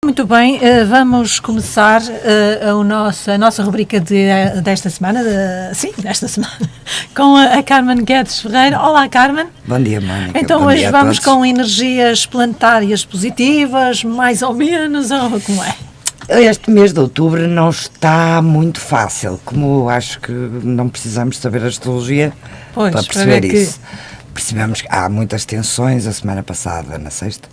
Muito bem, vamos começar a nossa rubrica desta semana, desta semana, com a Carmen Guedes Ferreira. Olá, Carmen. Bom dia, Mónica. Então Bom hoje dia vamos com energias planetárias positivas, mais ou menos, ou como é? Este mês de outubro não está muito fácil, como acho que não precisamos saber a astrologia para perceber isso. Percebemos que há muitas tensões. A semana passada, na sexta,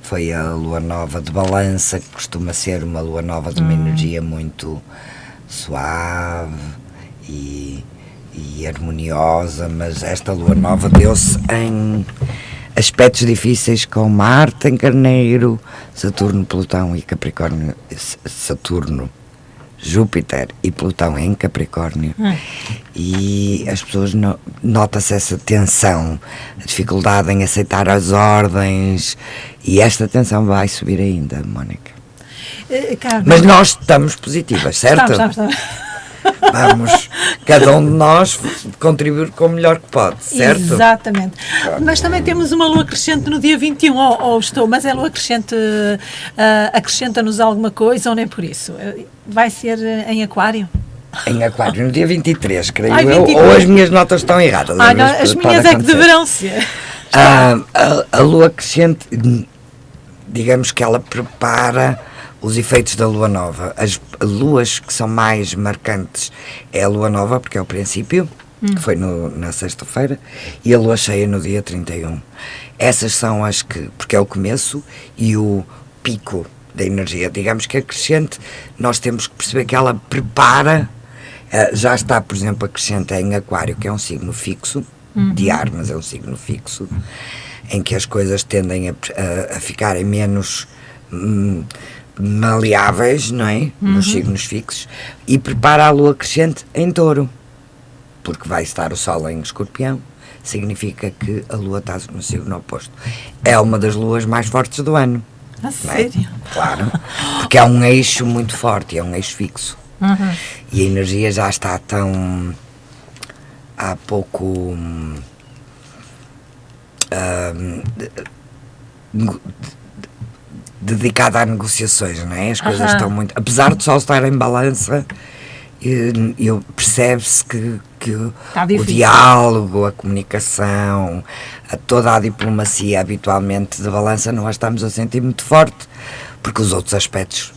foi a lua nova de Balança, que costuma ser uma lua nova de uma energia muito suave e harmoniosa, mas esta lua nova deu-se em aspectos difíceis com Marte em Carneiro, Saturno, Plutão e Capricórnio, Saturno, Júpiter e Plutão em Capricórnio. E as pessoas nota-se essa tensão, a dificuldade em aceitar as ordens, e esta tensão vai subir ainda, Mónica. Mas nós estamos positivas, certo? Estamos. Vamos, cada um de nós contribuir com o melhor que pode, certo? Exatamente. Mas também temos uma lua crescente no dia 21, mas é lua crescente, acrescenta-nos alguma coisa ou nem por isso? Vai ser em Aquário? Em Aquário, no dia 23, creio 23. eu, ou as minhas notas estão erradas. Não, as minhas é que deverão ser. A lua crescente, digamos que ela prepara os efeitos da lua nova. As luas que são mais marcantes é a lua nova, porque é o princípio, que foi na sexta-feira, e a lua cheia no dia 31. Essas são as que, porque é o começo e o pico da energia. Digamos que a crescente, nós temos que perceber que ela prepara, já está, por exemplo, a crescente em Aquário, que é um signo fixo, de ar, mas é um signo fixo, em que as coisas tendem a ficarem menos maleáveis, não é? Nos signos fixos, e prepara a lua crescente em Touro, porque vai estar o Sol em Escorpião, significa que a lua está no signo oposto. É uma das luas mais fortes do ano. Sério? Claro, porque é um eixo muito forte, é um eixo fixo. E a energia já está tão há pouco dedicada a negociações, não é? As coisas estão muito... Apesar do Sol estar em Balança, percebe-se que o diálogo, a comunicação, toda a diplomacia habitualmente de Balança não a estamos a sentir muito forte, porque os outros aspectos...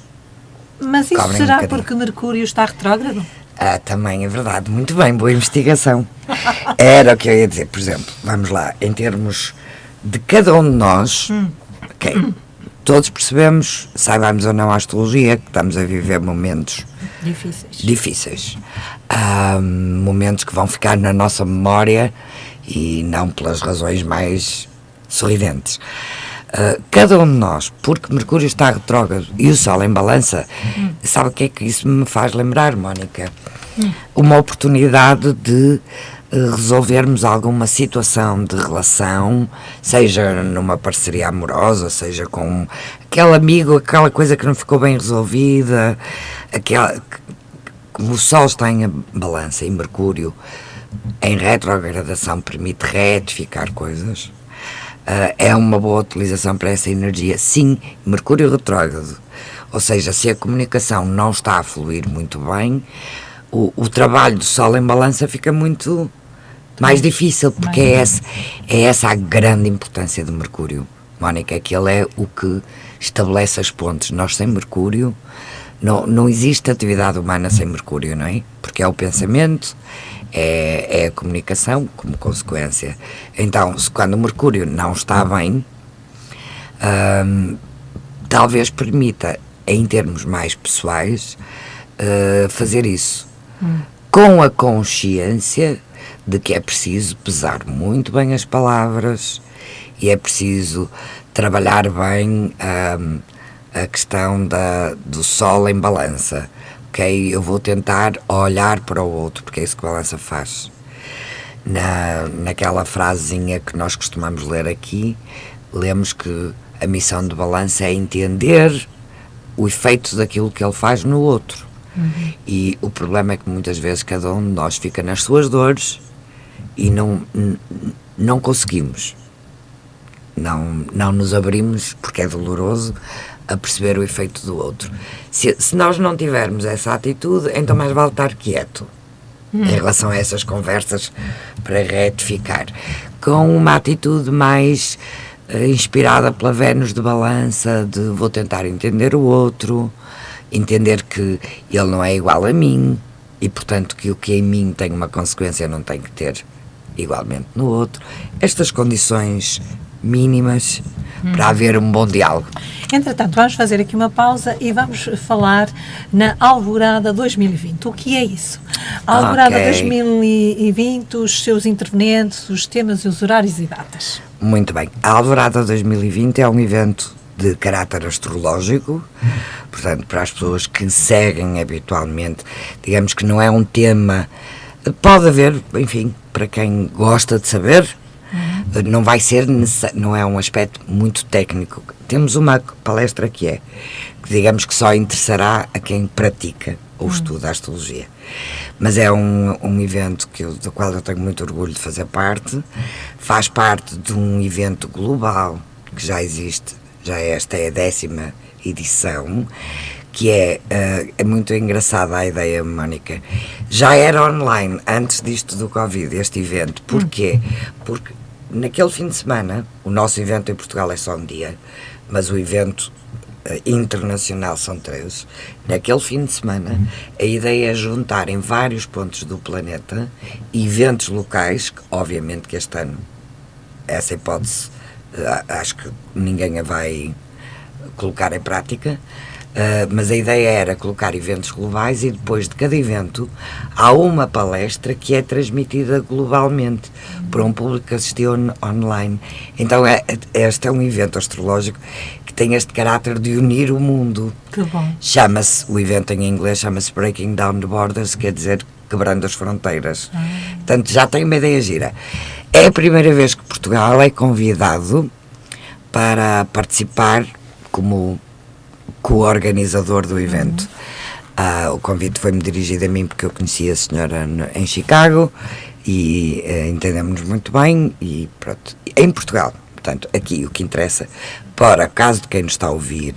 Mas isso será porque Mercúrio está retrógrado? Também é verdade. Muito bem, boa investigação. Era o que eu ia dizer. Por exemplo, vamos lá, em termos de cada um de nós, todos percebemos, saibamos ou não a astrologia, que estamos a viver momentos difíceis. Momentos que vão ficar na nossa memória e não pelas razões mais sorridentes. Cada um de nós, porque Mercúrio está retrógrado e o Sol em Balança, sabe o que é que isso me faz lembrar, Mónica? Uma oportunidade de resolvermos alguma situação de relação, seja numa parceria amorosa, seja com aquele amigo, aquela coisa que não ficou bem resolvida, como o Sol está em Balança e Mercúrio em retrogradação permite retificar coisas. É uma boa utilização para essa energia. Sim, Mercúrio retrógrado, ou seja, se a comunicação não está a fluir muito bem, o trabalho do Sol em Balança fica muito mais difícil, porque é essa a grande importância de Mercúrio, Mónica, que ele é o que estabelece as pontes. Nós sem Mercúrio, não existe atividade humana sem Mercúrio, não é? Porque é o pensamento, é a comunicação como consequência. Então, quando o Mercúrio não está bem, talvez permita, em termos mais pessoais, fazer isso. Com a consciência de que é preciso pesar muito bem as palavras e é preciso trabalhar bem a questão do Sol em Balança. Ok? Eu vou tentar olhar para o outro, porque é isso que Balança faz. Naquela frasezinha que nós costumamos ler aqui, lemos que a missão de Balança é entender o efeito daquilo que ele faz no outro. E o problema é que muitas vezes cada um de nós fica nas suas dores e não conseguimos não nos abrimos, porque é doloroso, a perceber o efeito do outro. Se nós não tivermos essa atitude, então mais vale estar quieto em relação a essas conversas para retificar, com uma atitude mais inspirada pela Vênus de balança, de vou tentar entender o outro, entender que ele não é igual a mim e, portanto, que o que em mim tem uma consequência não tem que ter igualmente no outro. Estas condições mínimas para haver um bom diálogo. Entretanto, vamos fazer aqui uma pausa e vamos falar na Alvorada 2020. O que é isso? A Alvorada 2020, os seus intervenientes, os temas, os horários e datas. Muito bem. A Alvorada 2020 é um evento de caráter astrológico, portanto, para as pessoas que seguem habitualmente, digamos que não é um tema, pode haver, enfim, para quem gosta de saber, não vai ser necessário, não é um aspecto muito técnico. Temos uma palestra que digamos que só interessará a quem pratica ou estuda a astrologia. Mas é um evento do qual eu tenho muito orgulho de fazer parte. Faz parte de um evento global que já existe, esta é a 10ª edição, que é muito engraçada a ideia, Mónica. Já era online antes disto do Covid, este evento. Porquê? Porque naquele fim de semana, o nosso evento em Portugal é só um dia, mas o evento internacional são 3. Naquele fim de semana, a ideia é juntar em vários pontos do planeta eventos locais, que obviamente que este ano, essa hipótese, acho que ninguém a vai colocar em prática, mas a ideia era colocar eventos globais e depois de cada evento há uma palestra que é transmitida globalmente para um público que assistiu online. Então este é um evento astrológico que tem este caráter de unir o mundo. Que bom. O evento em inglês chama-se Breaking Down the Borders, quer dizer quebrando as fronteiras. Portanto, já tem uma ideia gira. É a primeira vez que Portugal é convidado para participar como co-organizador do evento. O convite foi-me dirigido a mim porque eu conheci a senhora em Chicago e entendemos muito bem e pronto. Em Portugal, portanto, aqui o que interessa, para caso de quem nos está a ouvir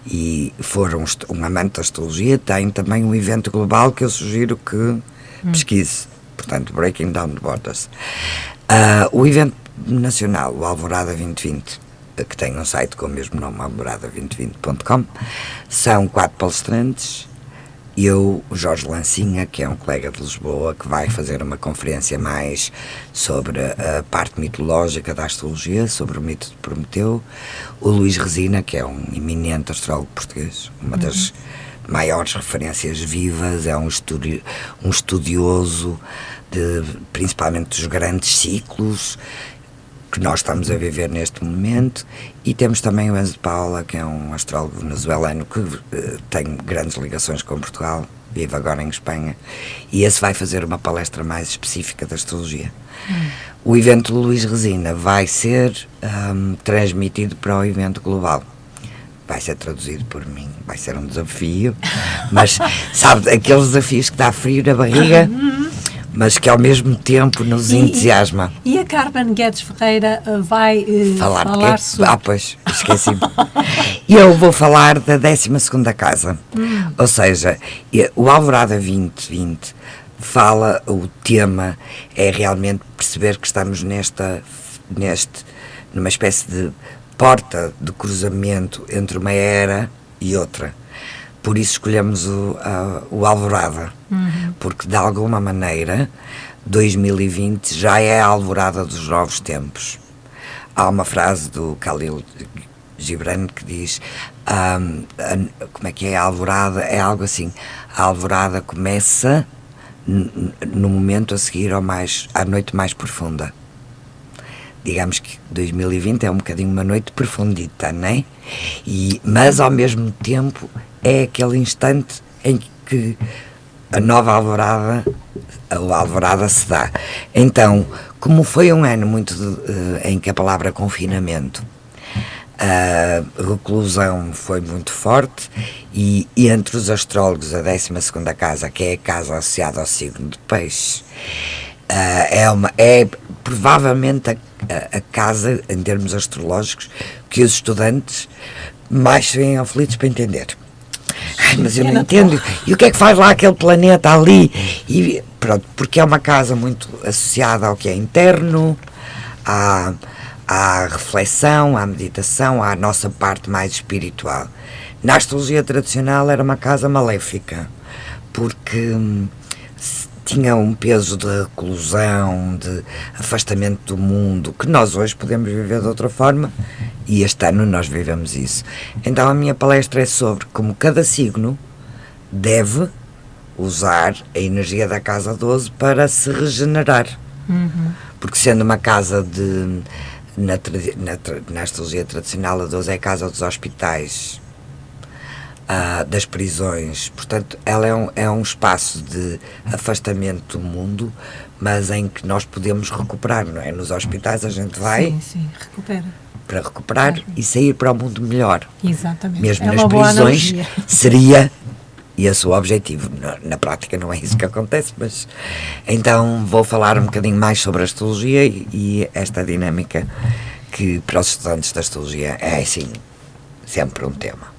e for um amante da astrologia, tem também um evento global que eu sugiro que pesquise, portanto, Breaking Down the Borders. O evento nacional, o Alvorada 2020, que tem um site com o mesmo nome, alvorada2020.com, são 4 palestrantes. Eu, o Jorge Lancinha, que é um colega de Lisboa, que vai fazer uma conferência mais sobre a parte mitológica da astrologia, sobre o mito de Prometeu. O Luís Resina, que é um eminente astrólogo português, uma das maiores referências vivas, é um estudioso principalmente dos grandes ciclos que nós estamos a viver neste momento, e temos também o Enzo de Paula, que é um astrólogo venezuelano que tem grandes ligações com Portugal, vive agora em Espanha, e esse vai fazer uma palestra mais específica da astrologia. O evento do Luís Resina vai ser transmitido para o evento global. Vai ser traduzido por mim, vai ser um desafio, mas sabe, aqueles desafios que dá frio na barriga, mas que ao mesmo tempo nos entusiasma. E a Carmen Guedes Ferreira vai falar sobre... pois, esqueci-me. Eu vou falar da 12ª casa. Ou seja, o Alvorada 2020 o tema é realmente perceber que estamos numa espécie de porta de cruzamento entre uma era e outra. Por isso escolhemos o Alvorada, porque de alguma maneira 2020 já é a alvorada dos novos tempos. Há uma frase do Khalil Gibran que diz, como é que é a alvorada? É algo assim, a alvorada começa no momento a seguir à noite mais profunda. Digamos que 2020 é um bocadinho uma noite profundita, não é? Mas ao mesmo tempo é aquele instante em que a nova alvorada, a alvorada se dá. Então, como foi um ano muito em que a palavra confinamento, a reclusão foi muito forte, e entre os astrólogos a 12ª casa, que é a casa associada ao signo de Peixe, é provavelmente a casa, em termos astrológicos, que os estudantes mais se veem aflitos para entender. Ai, mas eu não entendo. E o que é que faz lá aquele planeta ali? E pronto, porque é uma casa muito associada ao que é interno, à reflexão, à meditação, à nossa parte mais espiritual. Na astrologia tradicional era uma casa maléfica, porque tinha um peso de reclusão, de afastamento do mundo, que nós hoje podemos viver de outra forma, e este ano nós vivemos isso. Então a minha palestra é sobre como cada signo deve usar a energia da casa 12 para se regenerar. Porque sendo uma casa de... Na astrologia tradicional, a 12 é a casa dos hospitais, das prisões, portanto ela é um espaço de afastamento do mundo, mas em que nós podemos recuperar, não é? Nos hospitais a gente vai recupera. Para recuperar e sair para o mundo melhor. Exatamente. Mesmo nas prisões seria esse o objetivo. Na prática não é isso que acontece, mas então vou falar um bocadinho mais sobre a astrologia e esta dinâmica que para os estudantes da astrologia é assim sempre um tema.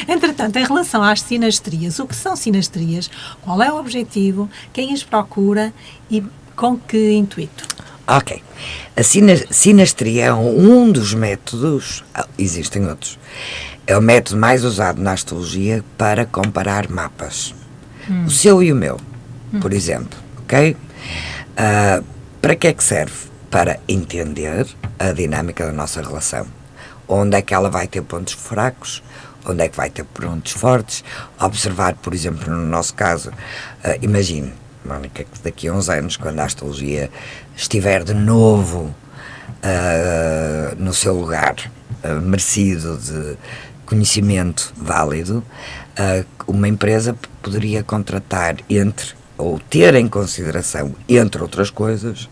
Entretanto, em relação às sinastrias, o que são sinastrias? Qual é o objetivo? Quem as procura e com que intuito? Ok. A sinastria é um dos métodos, existem outros, é o método mais usado na astrologia para comparar mapas. O seu e o meu, por exemplo, ok? Para que é que serve? Para entender a dinâmica da nossa relação. Onde é que ela vai ter pontos fracos, onde é que vai ter pontos fortes, observar, por exemplo, no nosso caso, imagine, Mónica, que daqui a uns anos, quando a astrologia estiver de novo no seu lugar merecido de conhecimento válido, uma empresa poderia contratar ou ter em consideração, entre outras coisas,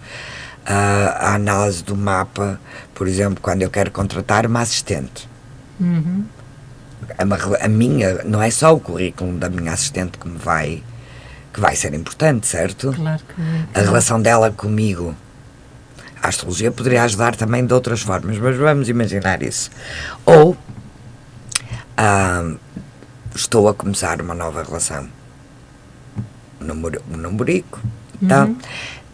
a análise do mapa, por exemplo, quando eu quero contratar uma assistente. A minha, não é só o currículo da minha assistente que vai ser importante, certo? Claro que a relação dela comigo. A astrologia poderia ajudar também de outras formas, mas vamos imaginar isso. Ou estou a começar uma nova relação, um namorico, tá?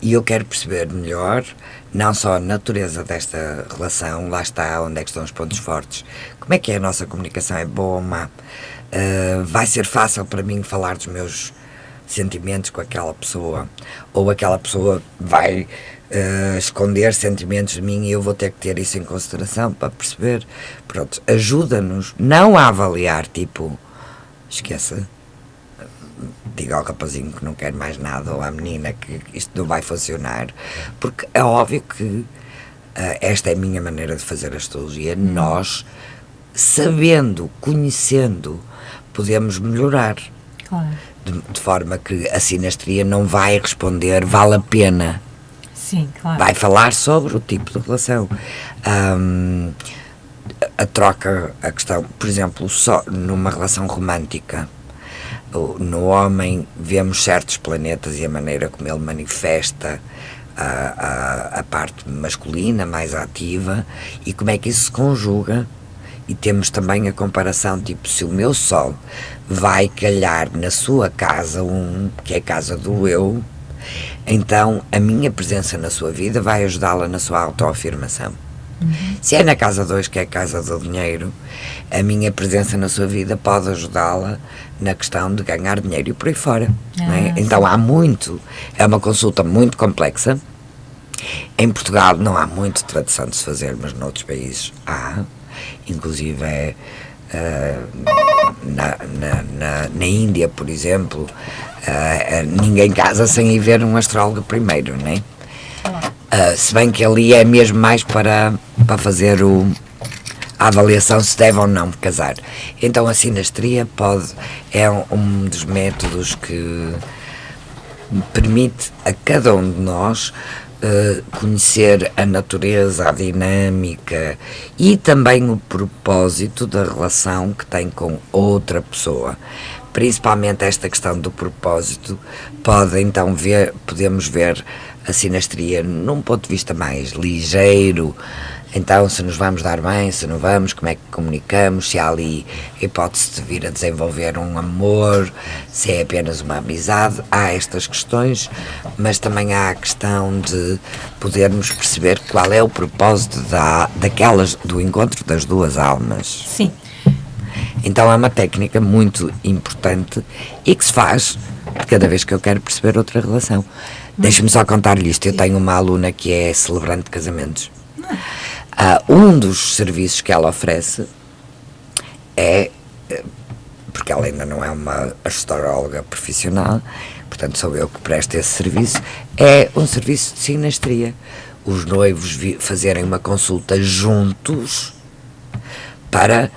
E eu quero perceber melhor, não só a natureza desta relação, lá está, onde é que estão os pontos fortes, como é que é a nossa comunicação, é boa ou má, vai ser fácil para mim falar dos meus sentimentos com aquela pessoa, ou aquela pessoa vai esconder sentimentos de mim e eu vou ter que ter isso em consideração para perceber. Pronto, ajuda-nos não a avaliar, tipo, esqueça, diga ao rapazinho que não quer mais nada, ou à menina que isto não vai funcionar, porque é óbvio que esta é a minha maneira de fazer astrologia. Nós, sabendo, conhecendo, podemos melhorar. Claro. De forma que a sinastria não vai responder vale a pena. Sim, claro. Vai falar sobre o tipo de relação. A troca, a questão, por exemplo, só numa relação romântica, no homem vemos certos planetas e a maneira como ele manifesta a parte masculina mais ativa e como é que isso se conjuga. E temos também a comparação, tipo, se o meu Sol vai calhar na sua casa 1, que é a casa do eu, então a minha presença na sua vida vai ajudá-la na sua autoafirmação. Se é na casa 2, que é a casa do dinheiro, a minha presença na sua vida pode ajudá-la na questão de ganhar dinheiro e por aí fora. Não é? Então há muito, é uma consulta muito complexa. Em Portugal não há muito tradição de se fazer, mas noutros países há. Inclusive na Índia, por exemplo, ninguém casa sem ir ver um astrólogo primeiro, não é? Se bem que ali é mesmo mais para fazer a avaliação se deve ou não casar. Então a sinastria é um dos métodos que permite a cada um de nós conhecer a natureza, a dinâmica e também o propósito da relação que tem com outra pessoa. Principalmente esta questão do propósito podemos ver a sinastria num ponto de vista mais ligeiro. Então, se nos vamos dar bem, se não vamos, como é que comunicamos, se há ali a hipótese de vir a desenvolver um amor, se é apenas uma amizade, há estas questões, mas também há a questão de podermos perceber qual é o propósito do encontro das duas almas. Sim. Então é uma técnica muito importante e que se faz cada vez que eu quero perceber outra relação. Deixa-me só contar-lhe isto. Eu tenho uma aluna que é celebrante de casamentos. Um dos serviços que ela oferece é, porque ela ainda não é uma astrologa profissional, portanto sou eu que presto esse serviço, é um serviço de sinastria. Os noivos fazerem uma consulta juntos para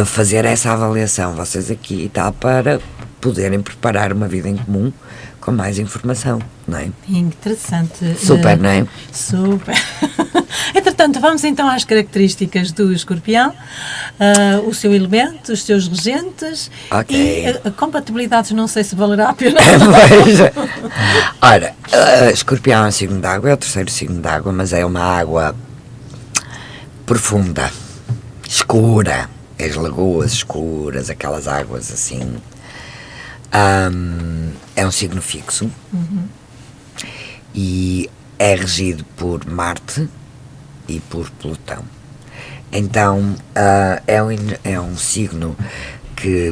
fazer essa avaliação, vocês aqui e tal, para poderem preparar uma vida em comum com mais informação, não é? Interessante. Super, não é? Super. Entretanto, vamos então às características do Escorpião, o seu elemento, os seus regentes, okay. E compatibilidades, não sei se valerá a pena. Ora, Escorpião é um signo de água, é o terceiro signo de água, mas é uma água profunda, escura, as lagoas escuras, aquelas águas assim. É um signo fixo. E é regido por Marte e por Plutão. Então é um signo que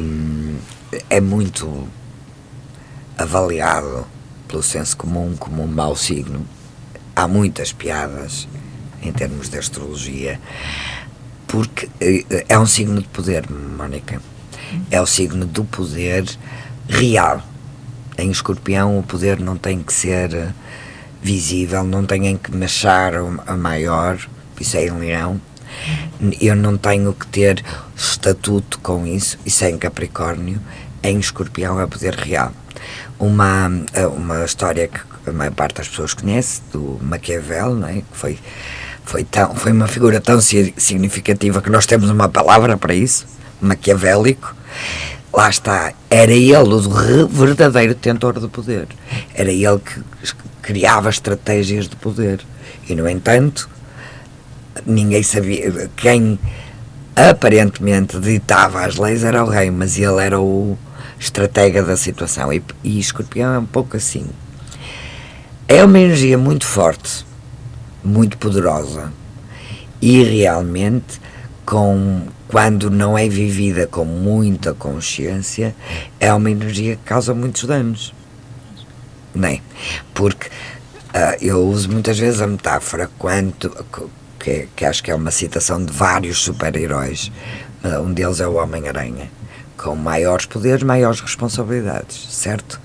é muito avaliado pelo senso comum como um mau signo. Há muitas piadas em termos de astrologia, porque é um signo de poder, Mónica. É o signo do poder real. Em Escorpião o poder não tem que ser visível, não tem que me achar a maior, isso é em Leão. Eu não tenho que ter estatuto com isso, isso é em Capricórnio. Em Escorpião é poder real. Uma história que a maior parte das pessoas conhece, do Maquiavel, não é? Que foi uma figura tão significativa que nós temos uma palavra para isso, maquiavélico. Lá está, era ele o verdadeiro detentor do poder, era ele que criava estratégias de poder, e no entanto ninguém sabia. Quem aparentemente ditava as leis era o rei, mas ele era o estratega da situação, e Escorpião é um pouco assim. É uma energia muito forte, muito poderosa, e realmente quando não é vivida com muita consciência, é uma energia que causa muitos danos, não é? Porque eu uso muitas vezes a metáfora que acho que é uma citação de vários super-heróis. Um deles é o Homem-Aranha, com maiores poderes, maiores responsabilidades, certo?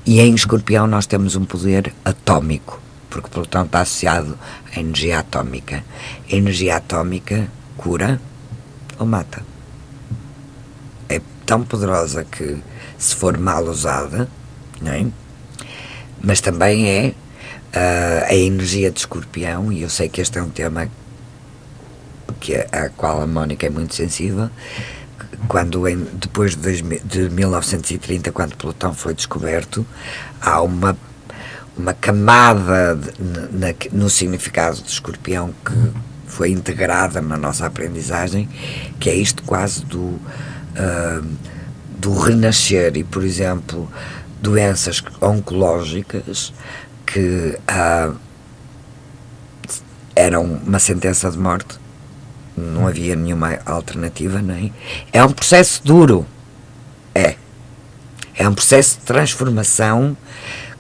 E em Escorpião nós temos um poder atómico, porque Plutão está associado à energia atómica. A energia atómica cura ou mata. É tão poderosa que, se for mal usada, não é? Mas também é a energia de Escorpião, e eu sei que este é um tema a qual a Mónica é muito sensível. Depois de 1930, quando Plutão foi descoberto, há uma camada no significado de Escorpião que foi integrada na nossa aprendizagem, que é isto quase do renascer. E, por exemplo, doenças oncológicas que eram uma sentença de morte, não havia nenhuma alternativa, nem. É um processo duro, é um processo de transformação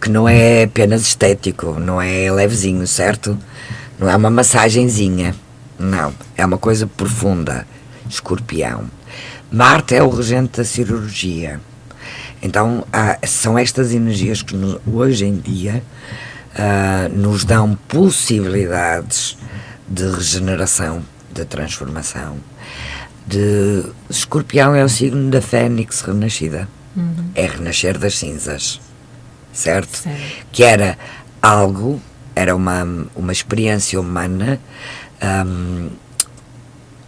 que não é apenas estético, não é levezinho, certo? Não é uma massagenzinha, não, é uma coisa profunda. Escorpião. Marte é o regente da cirurgia. Então são estas energias que hoje em dia nos dão possibilidades de regeneração, de transformação. Escorpião é o signo da Fênix renascida. É renascer das cinzas, certo? Que era uma experiência humana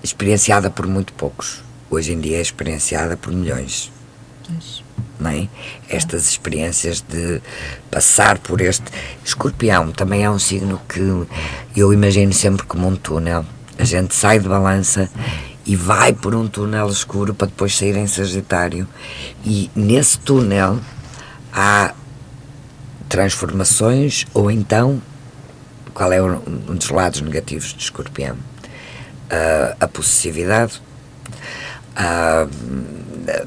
experienciada por muito poucos. Hoje em dia é experienciada por milhões, não é? Estas experiências de passar por este... Escorpião também é um signo que eu imagino sempre como um túnel. A gente sai de Balança e vai por um túnel escuro para depois sair em Sagitário, e nesse túnel há transformações, ou então, qual é um dos lados negativos de Escorpião? A possessividade,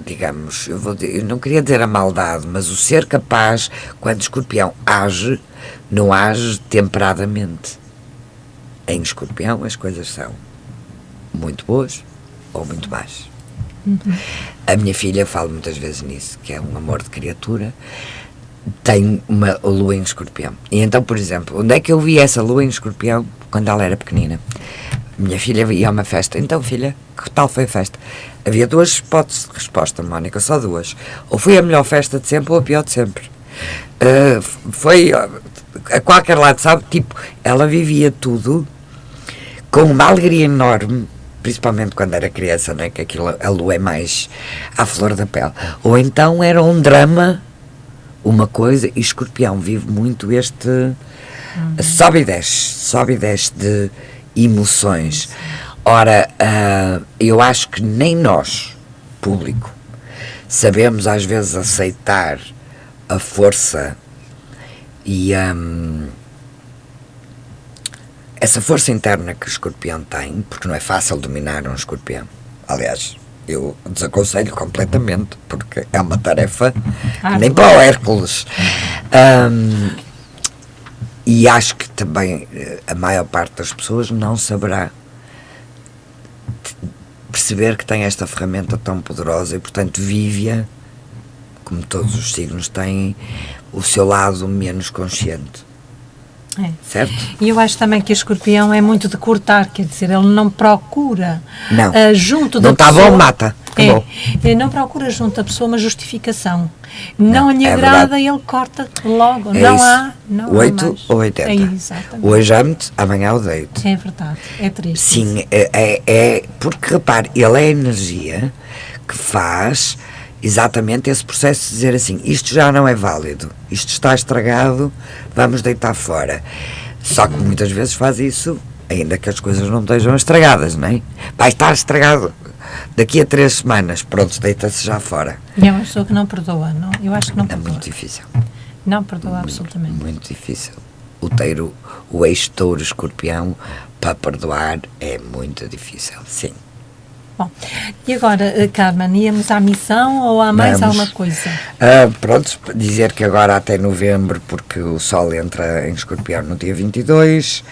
digamos, eu não queria dizer a maldade, mas o ser capaz, quando Escorpião age, não age temperadamente. Em Escorpião as coisas são muito boas ou muito más. A minha filha fala muitas vezes nisso, que é um amor de criatura, tem uma lua em Escorpião. E então, por exemplo, onde é que eu vi essa lua em Escorpião? Quando ela era pequenina. Minha filha ia a uma festa. Então, filha, que tal foi a festa? Havia duas hipóteses de resposta, Mónica, só duas. Ou foi a melhor festa de sempre ou a pior de sempre. Foi a qualquer lado, sabe? Tipo, ela vivia tudo com uma alegria enorme, principalmente quando era criança, não é? Que aquilo, a lua é mais à flor da pele. Ou então era um drama, uma coisa, e Escorpião vive muito este sobe e desce de emoções. Ora, eu acho que nem nós, público, sabemos às vezes aceitar a força e essa força interna que o Escorpião tem, porque não é fácil dominar um Escorpião. Aliás, eu desaconselho completamente, porque é uma tarefa nem para o Hércules. E acho que também a maior parte das pessoas não saberá perceber que tem esta ferramenta tão poderosa e, portanto, vive-a, como todos os signos têm, o seu lado menos consciente. É. Certo? E eu acho também que o Escorpião é muito de cortar, quer dizer, ele não procura junto da pessoa... Não está bom, mata. Acabou. Ele não procura junto da pessoa uma justificação. Não lhe agrada, ele corta logo. É não isso. há... Não 8 há mais. ou 80. É, exatamente. Hoje amo-te, amanhã odeio-te. É verdade, é triste. Sim, é porque, repare, ele é a energia que faz exatamente esse processo de dizer assim, isto já não é válido, isto está estragado, vamos deitar fora. Só que muitas vezes faz isso, ainda que as coisas não estejam estragadas, não é? Vai estar estragado daqui a 3 semanas, pronto, deita-se já fora. E é uma pessoa que não perdoa, não? Eu acho que não perdoa. É muito difícil. Não perdoa absolutamente. Muito difícil. O eixo touro-escorpião, para perdoar, é muito difícil, sim. Bom, e agora, Carmen, íamos à missão ou há mais alguma coisa? Pronto, dizer que agora até novembro, porque o Sol entra em Escorpião no dia 22,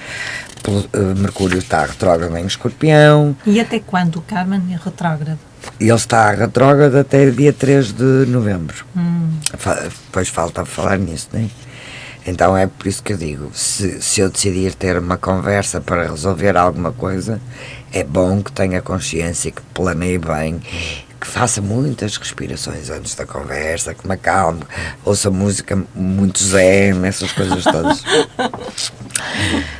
Mercúrio está retrógrado em Escorpião. E até quando, Carmen, é retrógrado? Ele está retrógrado até dia 3 de novembro. Depois falta falar nisso, não é? Então é por isso que eu digo, se eu decidir ter uma conversa para resolver alguma coisa, é bom que tenha consciência, que planeie bem, que faça muitas respirações antes da conversa, que me acalme, ouça música muito zen, essas coisas todas.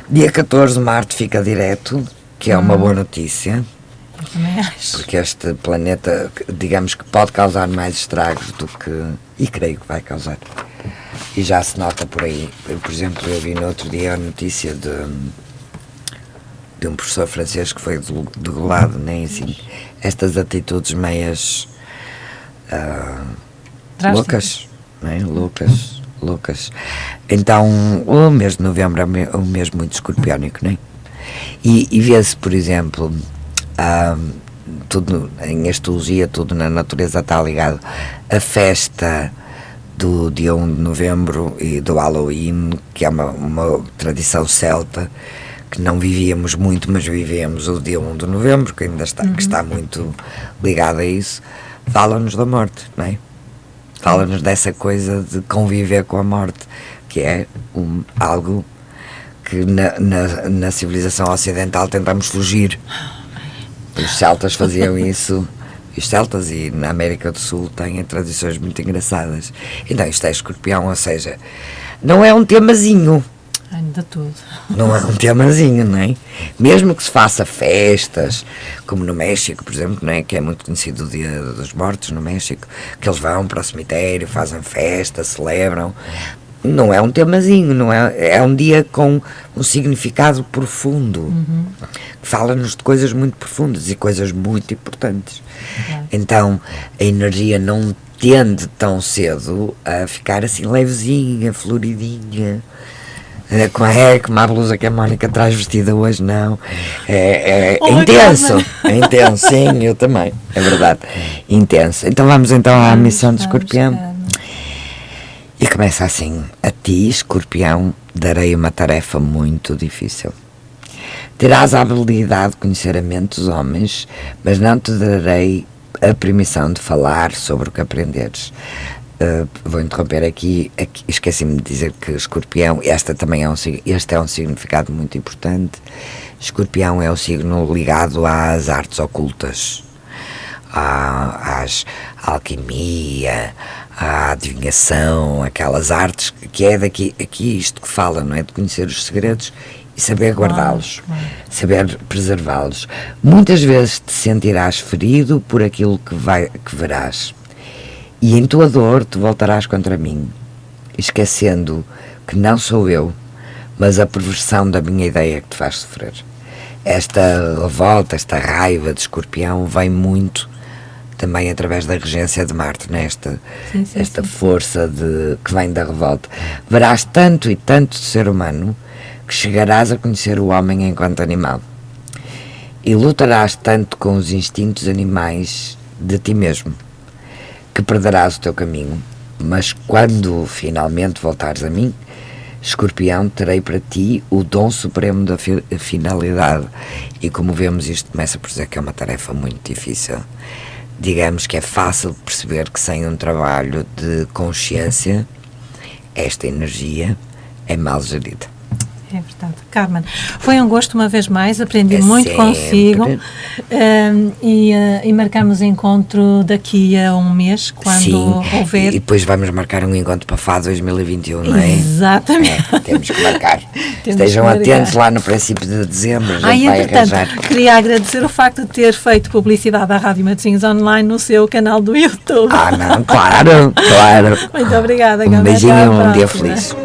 Dia 14 Marte fica direto, que é uma boa notícia. Eu também acho. Porque este planeta, digamos que pode causar mais estragos do que... E creio que vai causar. E já se nota por aí. Por exemplo, eu vi no outro dia a notícia de um professor francês que foi degolado, nem assim, estas atitudes meias loucas, não é? Loucas. Então, o mês de novembro é um mês muito escorpiónico, não é? E vê-se, por exemplo, tudo em astrologia, tudo na natureza está ligado. A festa do dia 1 de novembro e do Halloween, que é uma tradição celta, que não vivíamos muito, mas vivemos o dia 1 de novembro, que ainda está, que está muito ligado a isso, fala-nos da morte, não é? Fala-nos dessa coisa de conviver com a morte, que é algo que na civilização ocidental tentamos fugir. Os celtas faziam isso, os celtas e na América do Sul têm tradições muito engraçadas. Então isto é Escorpião, ou seja, não é um temazinho, Ainda tudo. Não é um temazinho, não é? Mesmo que se faça festas, como no México, por exemplo, não é? Que é muito conhecido o Dia dos Mortos no México, que eles vão para o cemitério, fazem festa, celebram. Não é um temazinho, não é? É um dia com um significado profundo, que fala-nos de coisas muito profundas e coisas muito importantes. Então, a energia não tende tão cedo a ficar assim levezinha, floridinha, como a blusa que a Mónica traz vestida hoje, não. É intenso, é intenso, sim, eu também, é verdade, intenso. Então vamos à missão de Escorpião. E começa assim: a ti, Escorpião, darei uma tarefa muito difícil. Terás a habilidade de conhecer a mente dos homens, mas não te darei a permissão de falar sobre o que aprenderes. Vou interromper aqui, esqueci-me de dizer que Escorpião, este é um significado muito importante. Escorpião é o signo ligado às artes ocultas, à alquimia, à adivinhação, aquelas artes que é aqui isto que fala, não é? De conhecer os segredos e saber guardá-los, saber preservá-los. Muitas vezes te sentirás ferido por aquilo que verás. E em tua dor te voltarás contra mim, esquecendo que não sou eu, mas a perversão da minha ideia que te faz sofrer. Esta revolta, esta raiva de Escorpião vem muito também através da regência de Marte, nesta força que vem da revolta. Verás tanto e tanto de ser humano que chegarás a conhecer o homem enquanto animal. E lutarás tanto com os instintos animais de ti mesmo, que perderás o teu caminho, mas quando finalmente voltares a mim, Escorpião, terei para ti o dom supremo da finalidade. E como vemos, isto começa por dizer que é uma tarefa muito difícil. Digamos que é fácil perceber que sem um trabalho de consciência, esta energia é mal gerida. É verdade. Carmen, foi um gosto uma vez mais, aprendi muito consigo, e marcamos encontro daqui a um mês, quando houver. E depois vamos marcar um encontro para FA 2021, não é? Exatamente. Temos que marcar. Estejam atentos lá no princípio de dezembro, a gente vai arranjar. Queria agradecer o facto de ter feito publicidade à Rádio Matosinhos Online no seu canal do YouTube. Não, claro. Muito obrigada, Um beijinho e um dia feliz.